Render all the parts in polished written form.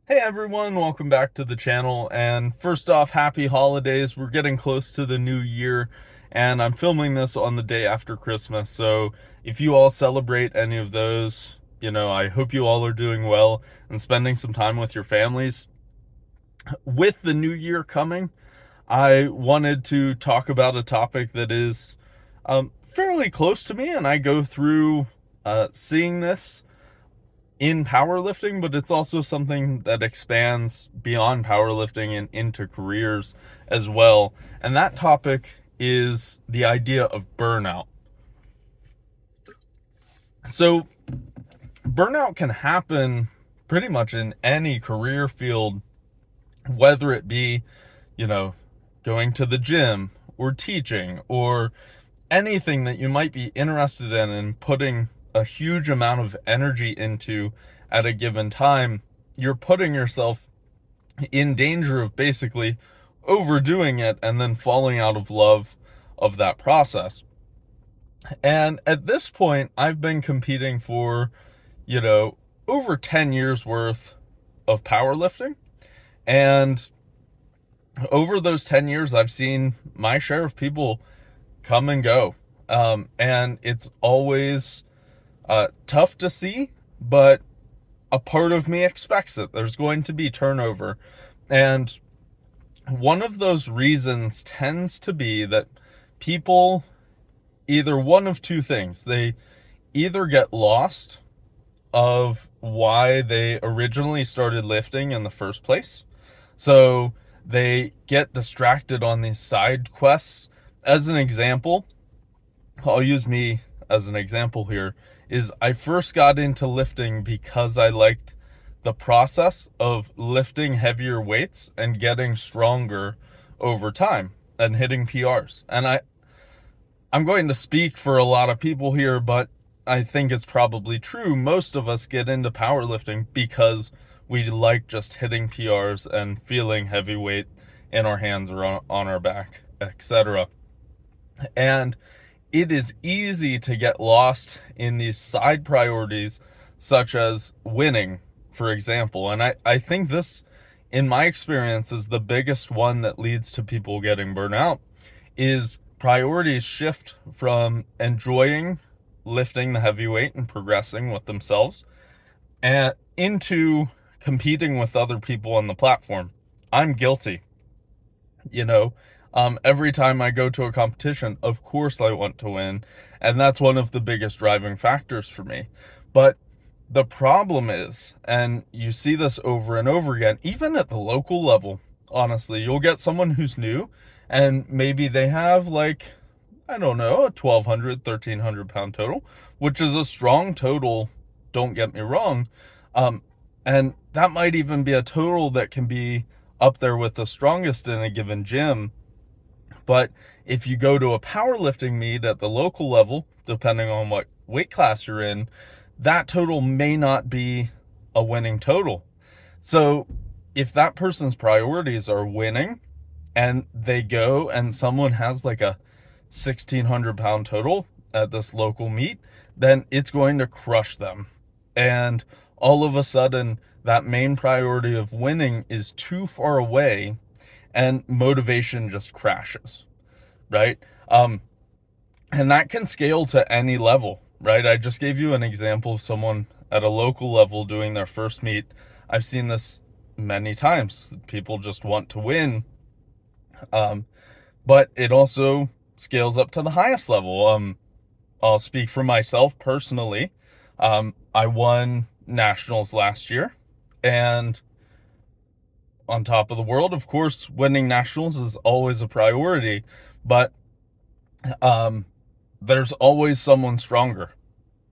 Hey everyone, welcome back to the channel. And first off, happy holidays. We're getting close to the new year, and I'm filming this on the day after Christmas. So if you all celebrate any of those, I hope you all are doing well and spending some time with your families. With the new year coming, I wanted to talk about a topic that is fairly close to me, and I go through seeing this in powerlifting, but it's also something that expands beyond powerlifting and into careers as well. And that topic is the idea of burnout. So, burnout can happen pretty much in any career field, whether it be, you know, going to the gym or teaching or anything that you might be interested in and putting a huge amount of energy into at a given time. You're putting yourself in danger of basically overdoing it and then falling out of love of that process. And at this point, I've been competing for, over 10 years worth of powerlifting. And over those 10 years, I've seen my share of people come and go. And it's always tough to see, but a part of me expects it. There's going to be turnover. And one of those reasons tends to be that people, either one of two things, they either get lost of why they originally started lifting in the first place. So they get distracted on these side quests. As an example, I'll use me as an example here, is I first got into lifting because I liked the process of lifting heavier weights and getting stronger over time and hitting PRs. And I'm going to speak for a lot of people here, but I think it's probably true. Most of us get into powerlifting because we like just hitting PRs and feeling heavyweight in our hands or on our back, etc. And it is easy to get lost in these side priorities, such as winning, for example. And I think this, in my experience, is the biggest one that leads to people getting burnt out, is priorities shift from enjoying lifting the heavyweight and progressing with themselves and into competing with other people on the platform. I'm guilty. Every time I go to a competition, of course I want to win. And that's one of the biggest driving factors for me. But the problem is, and you see this over and over again, even at the local level, honestly, you'll get someone who's new and maybe they have I don't know, a 1,200, 1,300 pound total, which is a strong total. Don't get me wrong. And that might even be a total that can be up there with the strongest in a given gym. But if you go to a powerlifting meet at the local level, depending on what weight class you're in, that total may not be a winning total. So if that person's priorities are winning and they go and someone has like a 1,600 pound total at this local meet, then it's going to crush them. And all of a sudden, that main priority of winning is too far away and motivation just crashes, right? And that can scale to any level, right? I just gave you an example of someone at a local level doing their first meet. I've seen this many times. People just want to win. But it also scales up to the highest level. I'll speak for myself personally. I won nationals last year, and on top of the world, of course, winning nationals is always a priority, but there's always someone stronger.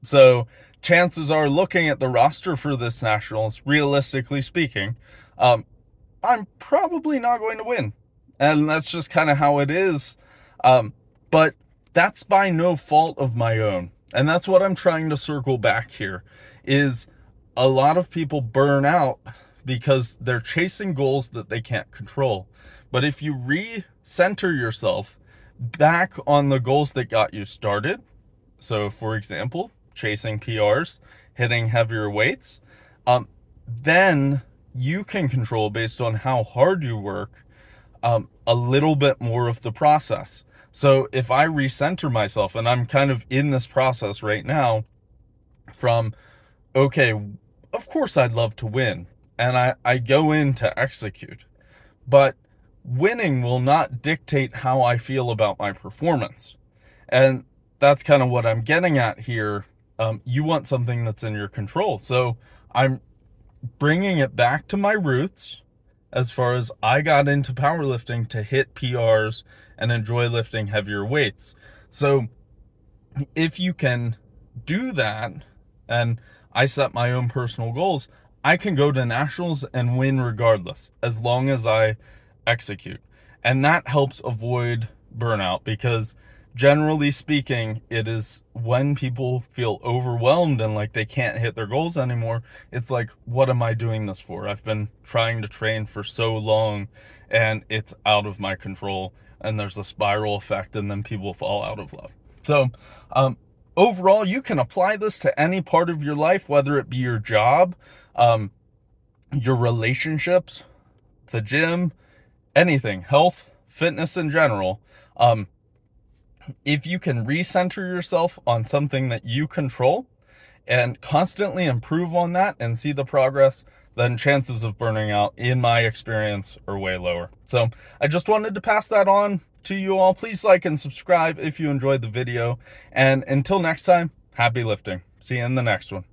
So chances are, looking at the roster for this nationals, realistically speaking, I'm probably not going to win. And that's just kind of how it is. But that's by no fault of my own. And that's what I'm trying to circle back here, is a lot of people burn out because they're chasing goals that they can't control. But if you recenter yourself back on the goals that got you started, so for example, chasing PRs, hitting heavier weights, then you can control based on how hard you work, a little bit more of the process. So if I recenter myself, and I'm kind of in this process right now from, okay, of course I'd love to win, and I go in to execute, but winning will not dictate how I feel about my performance. And that's kind of what I'm getting at here. You want something that's in your control. So I'm bringing it back to my roots as far as I got into powerlifting to hit PRs and enjoy lifting heavier weights. So if you can do that, and I set my own personal goals, I can go to nationals and win regardless, as long as I execute. And that helps avoid burnout, because generally speaking, it is when people feel overwhelmed and like they can't hit their goals anymore, it's like, what am I doing this for? I've been trying to train for so long and it's out of my control, and there's a spiral effect, and then people fall out of love. So overall, you can apply this to any part of your life, whether it be your job, your relationships, the gym, anything, health, fitness in general. If you can recenter yourself on something that you control and constantly improve on that and see the progress, then chances of burning out, in my experience, are way lower. So I just wanted to pass that on to you all. Please like and subscribe if you enjoyed the video. And until next time, happy lifting. See you in the next one.